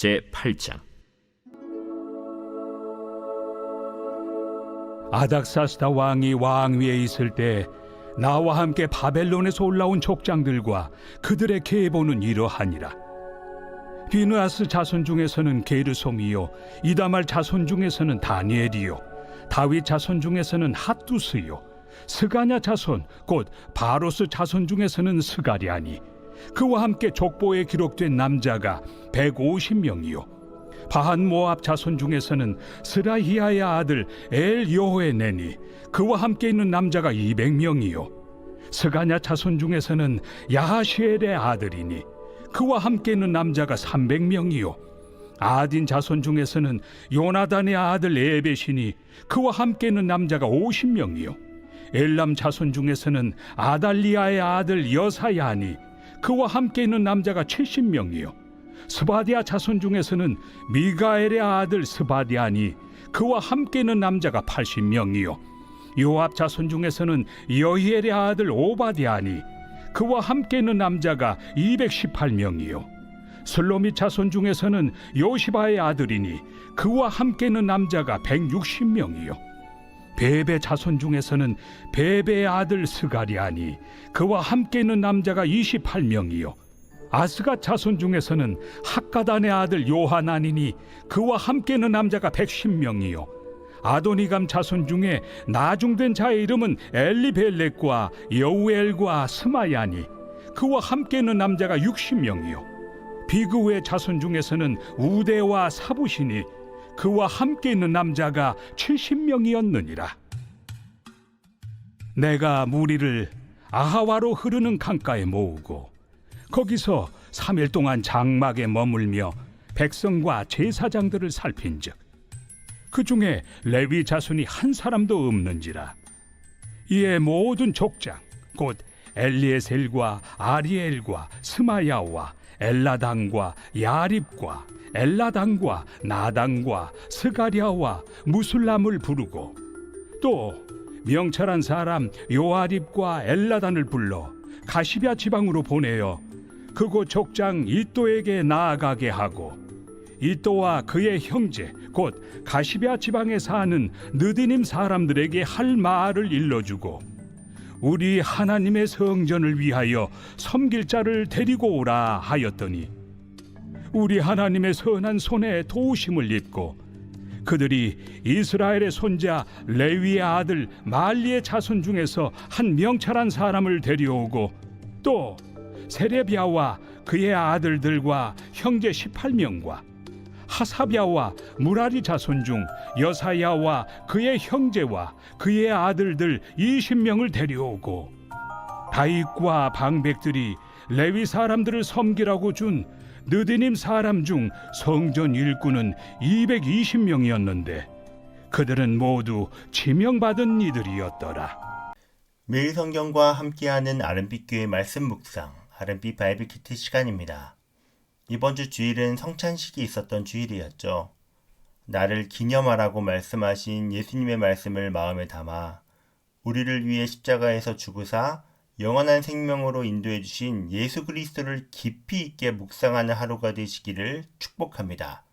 제8장. 아닥사스다 왕이 왕위에 있을 때 나와 함께 바벨론에서 올라온 족장들과 그들의 계보는 이러하니라. 비느하스 자손 중에서는 게르솜이요, 이다말 자손 중에서는 다니엘이요, 다윗 자손 중에서는 핫두스요, 스가냐 자손 곧 바로스 자손 중에서는 스가랴니, 그와 함께 족보에 기록된 남자가 150명이요, 바한 모압 자손 중에서는 스라히야의 아들 엘여호에네니, 그와 함께 있는 남자가 200명이요, 스가냐 자손 중에서는 야하시엘의 아들이니, 그와 함께 있는 남자가 300명이요, 아딘 자손 중에서는 요나단의 아들 에벳이니, 그와 함께 있는 남자가 50명이요, 엘람 자손 중에서는 아달리아의 아들 여사야니, 그와 함께 있는 남자가 70명이요, 스바디아 자손 중에서는 미가엘의 아들 스바디아니, 그와 함께 있는 남자가 80명이요, 요압 자손 중에서는 여히엘의 아들 오바디아니, 그와 함께 있는 남자가 218명이요, 슬로밋 자손 중에서는 요시바의 아들이니, 그와 함께 있는 남자가 160명이요, 베베 자손 중에서는 베베의 아들 스가리아니, 그와 함께 있는 남자가 28명이요, 아스가 자손 중에서는 학가단의 아들 요하나니니, 그와 함께 있는 남자가 110명이요, 아도니감 자손 중에 나중된 자의 이름은 엘리벨렉과 여우엘과 스마야니, 그와 함께 있는 남자가 60명이요, 비그우의 자손 중에서는 우대와 사부시니, 그와 함께 있는 남자가 70명이었느니라. 내가 무리를 아하와로 흐르는 강가에 모으고 거기서 3일 동안 장막에 머물며 백성과 제사장들을 살핀즉 그 중에 레위 자손이 한 사람도 없는지라. 이에 모든 족장 곧 엘리에셀과 아리엘과 스마야와 엘라당과 야립과 엘라당과 나당과 스가랴와 무술람을 부르고 또 명철한 사람 요아립과 엘라단을 불러 가시비아 지방으로 보내어 그곳 족장 이또에게 나아가게 하고, 이또와 그의 형제 곧 가시비아 지방에 사는 느디님 사람들에게 할 말을 일러주고, 우리 하나님의 성전을 위하여 섬길 자를 데리고 오라 하였더니, 우리 하나님의 선한 손에 도우심을 입고 그들이 이스라엘의 손자 레위의 아들 말리의 자손 중에서 한 명철한 사람을 데려오고, 또 세레비아와 그의 아들들과 형제 18명과 하사비아와 무라리 자손 중 여사야와 그의 형제와 그의 아들들 20명을 데려오고, 다윗과 방백들이 레위 사람들을 섬기라고 준 느디님 사람 중 성전 일꾼은 220명이었는데 그들은 모두 지명받은 이들이었더라. 매일 성경과 함께하는 아름빛 교회 말씀 묵상, 아름빛 바이블 키트 시간입니다. 이번 주 주일은 성찬식이 있었던 주일이었죠. 나를 기념하라고 말씀하신 예수님의 말씀을 마음에 담아 우리를 위해 십자가에서 죽으사 영원한 생명으로 인도해 주신 예수 그리스도를 깊이 있게 묵상하는 하루가 되시기를 축복합니다.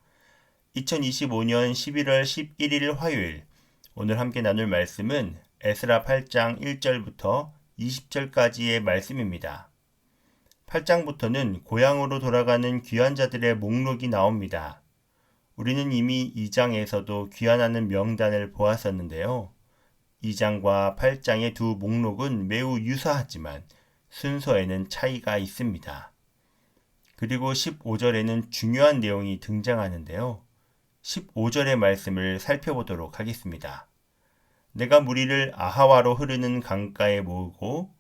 2025년 11월 11일 화요일, 오늘 함께 나눌 말씀은 에스라 8장 1절부터 20절까지의 말씀입니다. 8장부터는 고향으로 돌아가는 귀환자들의 목록이 나옵니다. 우리는 이미 2장에서도 귀환하는 명단을 보았었는데요. 2장과 8장의 두 목록은 매우 유사하지만 순서에는 차이가 있습니다. 그리고 15절에는 중요한 내용이 등장하는데요. 15절의 말씀을 살펴보도록 하겠습니다. 내가 무리를 아하와로 흐르는 강가에 모으고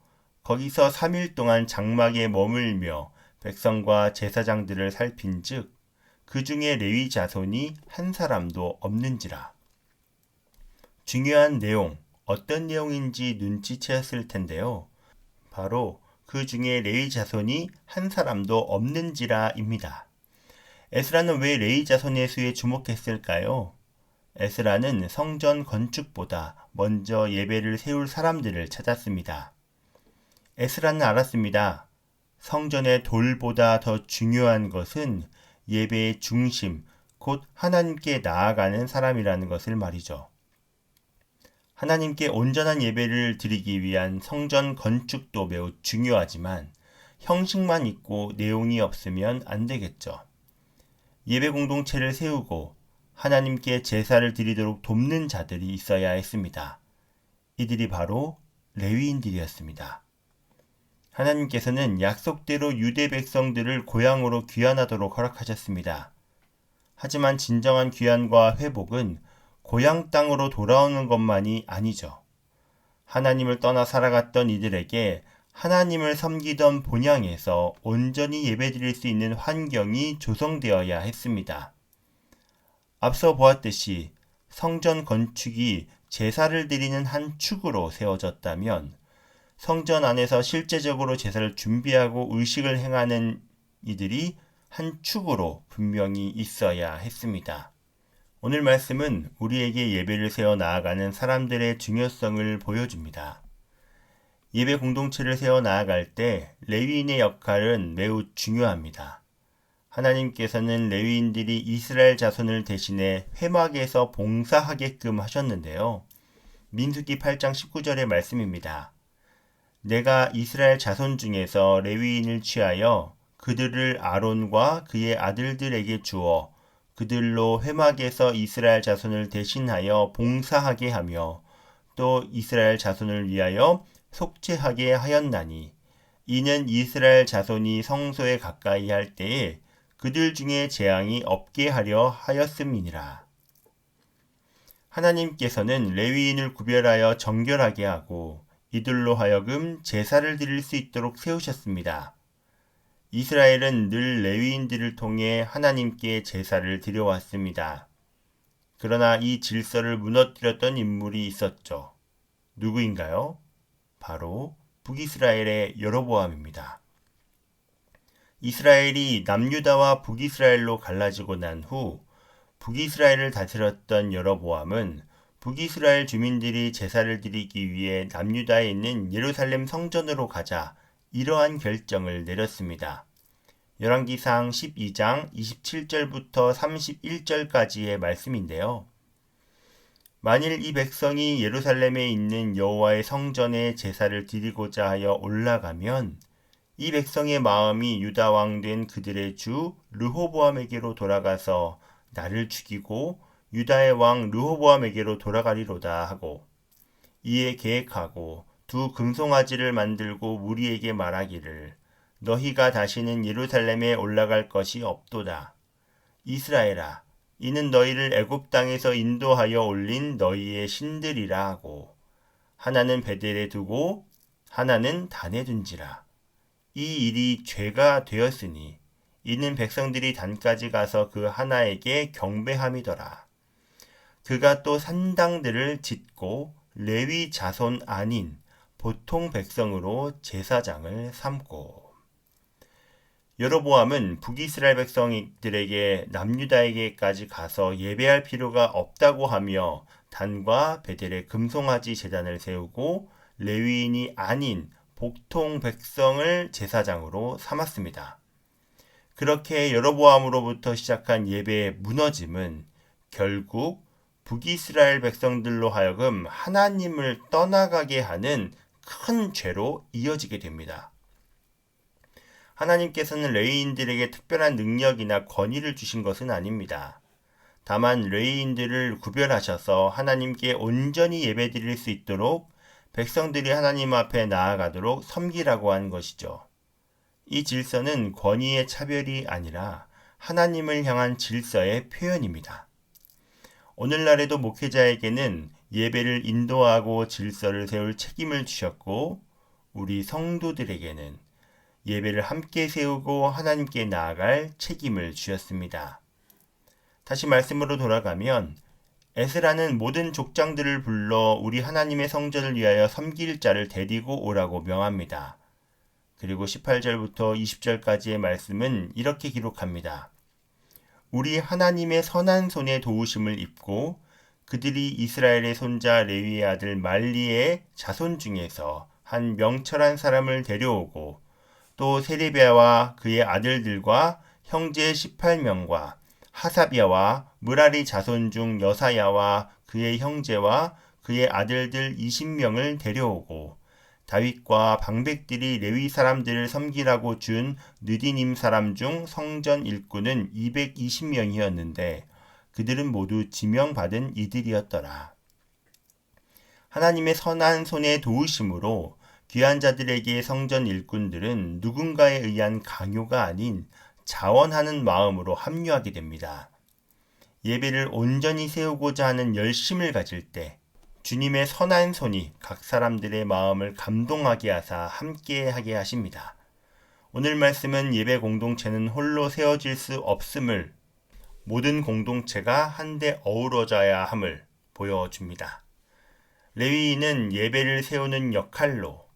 거기서 3일 동안 장막에 머물며 백성과 제사장들을 살핀즉 그 중에 레위 자손이 한 사람도 없는지라. 중요한 내용, 어떤 내용인지 눈치채었을 텐데요. 바로 그 중에 레위 자손이 한 사람도 없는지라입니다. 에스라는 왜 레위 자손의 수에 주목했을까요? 에스라는 성전 건축보다 먼저 예배를 세울 사람들을 찾았습니다. 에스라는 알았습니다. 성전의 돌보다 더 중요한 것은 예배의 중심, 곧 하나님께 나아가는 사람이라는 것을 말이죠. 하나님께 온전한 예배를 드리기 위한 성전 건축도 매우 중요하지만 형식만 있고 내용이 없으면 안 되겠죠. 예배 공동체를 세우고 하나님께 제사를 드리도록 돕는 자들이 있어야 했습니다. 이들이 바로 레위인들이었습니다. 하나님께서는 약속대로 유대 백성들을 고향으로 귀환하도록 허락하셨습니다. 하지만 진정한 귀환과 회복은 고향 땅으로 돌아오는 것만이 아니죠. 하나님을 떠나 살아갔던 이들에게 하나님을 섬기던 본향에서 온전히 예배드릴 수 있는 환경이 조성되어야 했습니다. 앞서 보았듯이 성전 건축이 제사를 드리는 한 축으로 세워졌다면 성전 안에서 실제적으로 제사를 준비하고 의식을 행하는 이들이 한 축으로 분명히 있어야 했습니다. 오늘 말씀은 우리에게 예배를 세워 나아가는 사람들의 중요성을 보여줍니다. 예배 공동체를 세워 나아갈 때 레위인의 역할은 매우 중요합니다. 하나님께서는 레위인들이 이스라엘 자손을 대신해 회막에서 봉사하게끔 하셨는데요. 민수기 8장 19절의 말씀입니다. 내가 이스라엘 자손 중에서 레위인을 취하여 그들을 아론과 그의 아들들에게 주어 그들로 회막에서 이스라엘 자손을 대신하여 봉사하게 하며 또 이스라엘 자손을 위하여 속죄하게 하였나니 이는 이스라엘 자손이 성소에 가까이 할 때에 그들 중에 재앙이 없게 하려 하였음이니라. 하나님께서는 레위인을 구별하여 정결하게 하고 이들로 하여금 제사를 드릴 수 있도록 세우셨습니다. 이스라엘은 늘 레위인들을 통해 하나님께 제사를 드려왔습니다. 그러나 이 질서를 무너뜨렸던 인물이 있었죠. 누구인가요? 바로 북이스라엘의 여로보암입니다. 이스라엘이 남유다와 북이스라엘로 갈라지고 난 후 북이스라엘을 다스렸던 여로보암은 북이스라엘 주민들이 제사를 드리기 위해 남유다에 있는 예루살렘 성전으로 가자 이러한 결정을 내렸습니다. 열왕기상 12장 27절부터 31절까지의 말씀인데요. 만일 이 백성이 예루살렘에 있는 여호와의 성전에 제사를 드리고자 하여 올라가면 이 백성의 마음이 유다 왕 된 그들의 주 르호보암에게로 돌아가서 나를 죽이고 유다의 왕 르호보암에게로 돌아가리로다 하고 이에 계획하고 두 금송아지를 만들고 무리에게 말하기를 너희가 다시는 예루살렘에 올라갈 것이 없도다. 이스라엘아 이는 너희를 애굽 땅에서 인도하여 올린 너희의 신들이라 하고 하나는 베델에 두고 하나는 단에 둔지라. 이 일이 죄가 되었으니 이는 백성들이 단까지 가서 그 하나에게 경배함이더라. 그가 또 산당들을 짓고 레위 자손 아닌 보통 백성으로 제사장을 삼고 여로보암은 북이스라엘 백성들에게 남유다에게까지 가서 예배할 필요가 없다고 하며 단과 베델에 금송아지 제단을 세우고 레위인이 아닌 보통 백성을 제사장으로 삼았습니다. 그렇게 여로보암으로부터 시작한 예배의 무너짐은 결국 북이스라엘 백성들로 하여금 하나님을 떠나가게 하는 큰 죄로 이어지게 됩니다. 하나님께서는 레위인들에게 특별한 능력이나 권위를 주신 것은 아닙니다. 다만 레위인들을 구별하셔서 하나님께 온전히 예배드릴 수 있도록 백성들이 하나님 앞에 나아가도록 섬기라고 한 것이죠. 이 질서는 권위의 차별이 아니라 하나님을 향한 질서의 표현입니다. 오늘날에도 목회자에게는 예배를 인도하고 질서를 세울 책임을 주셨고 우리 성도들에게는 예배를 함께 세우고 하나님께 나아갈 책임을 주셨습니다. 다시 말씀으로 돌아가면 에스라는 모든 족장들을 불러 우리 하나님의 성전을 위하여 섬길 자를 데리고 오라고 명합니다. 그리고 18절부터 20절까지의 말씀은 이렇게 기록합니다. 우리 하나님의 선한 손에 도우심을 입고 그들이 이스라엘의 손자 레위의 아들 말리의 자손 중에서 한 명철한 사람을 데려오고 또 세레비야와 그의 아들들과 형제 18명과 하사비아와 므라리 자손 중 여사야와 그의 형제와 그의 아들들 20명을 데려오고 다윗과 방백들이 레위 사람들을 섬기라고 준 느디님 사람 중 성전 일꾼은 220명이었는데 그들은 모두 지명받은 이들이었더라. 하나님의 선한 손의 도우심으로 귀한 자들에게 성전 일꾼들은 누군가에 의한 강요가 아닌 자원하는 마음으로 합류하게 됩니다. 예배를 온전히 세우고자 하는 열심을 가질 때 주님의 선한 손이 각 사람들의 마음을 감동하게 하사 함께하게 하십니다. 오늘 말씀은 예배 공동체는 홀로 세워질 수 없음을, 모든 공동체가 한데 어우러져야 함을 보여줍니다. 레위인은 예배를 세우는 역할로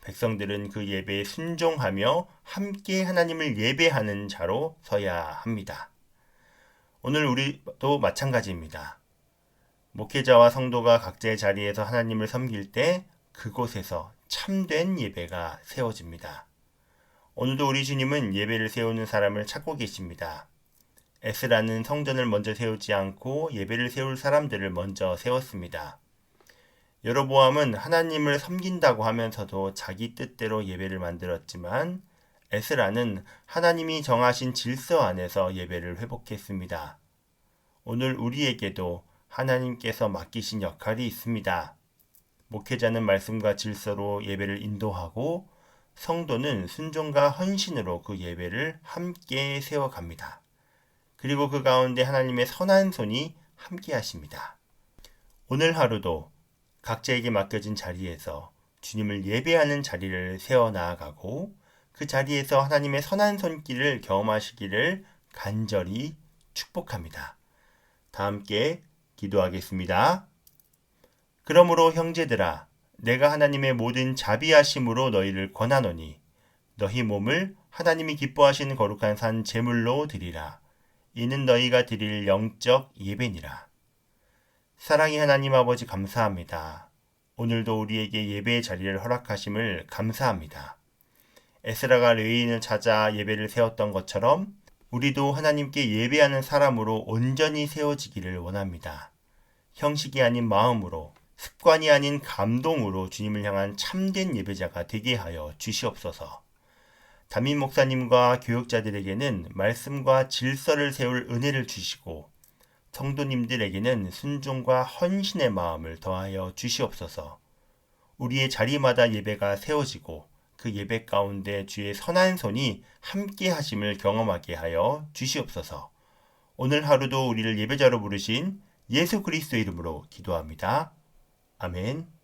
백성들은 그 예배에 순종하며 함께 하나님을 예배하는 자로 서야 합니다. 오늘 우리도 마찬가지입니다. 목회자와 성도가 각자의 자리에서 하나님을 섬길 때 그곳에서 참된 예배가 세워집니다. 오늘도 우리 주님은 예배를 세우는 사람을 찾고 계십니다. 에스라는 성전을 먼저 세우지 않고 예배를 세울 사람들을 먼저 세웠습니다. 여로보암은 하나님을 섬긴다고 하면서도 자기 뜻대로 예배를 만들었지만 에스라는 하나님이 정하신 질서 안에서 예배를 회복했습니다. 오늘 우리에게도 하나님께서 맡기신 역할이 있습니다. 목회자는 말씀과 질서로 예배를 인도하고 성도는 순종과 헌신으로 그 예배를 함께 세워갑니다. 그리고 그 가운데 하나님의 선한 손이 함께 하십니다. 오늘 하루도 각자에게 맡겨진 자리에서 주님을 예배하는 자리를 세워나가고 그 자리에서 하나님의 선한 손길을 경험하시기를 간절히 축복합니다. 다 함께 기도하겠습니다. 그러므로 형제들아, 내가 하나님의 모든 자비하심으로 너희를 권하노니 너희 몸을 하나님이 기뻐하시는 거룩한 산 제물로 드리라. 이는 너희가 드릴 영적 예배니라. 사랑의 하나님 아버지 감사합니다. 오늘도 우리에게 예배의 자리를 허락하심을 감사합니다. 에스라가 레위인을 찾아 예배를 세웠던 것처럼 우리도 하나님께 예배하는 사람으로 온전히 세워지기를 원합니다. 형식이 아닌 마음으로, 습관이 아닌 감동으로 주님을 향한 참된 예배자가 되게 하여 주시옵소서. 담임 목사님과 교육자들에게는 말씀과 질서를 세울 은혜를 주시고 성도님들에게는 순종과 헌신의 마음을 더하여 주시옵소서. 우리의 자리마다 예배가 세워지고 그 예배 가운데 주의 선한 손이 함께 하심을 경험하게 하여 주시옵소서. 오늘 하루도 우리를 예배자로 부르신 예수 그리스도 이름으로 기도합니다. 아멘.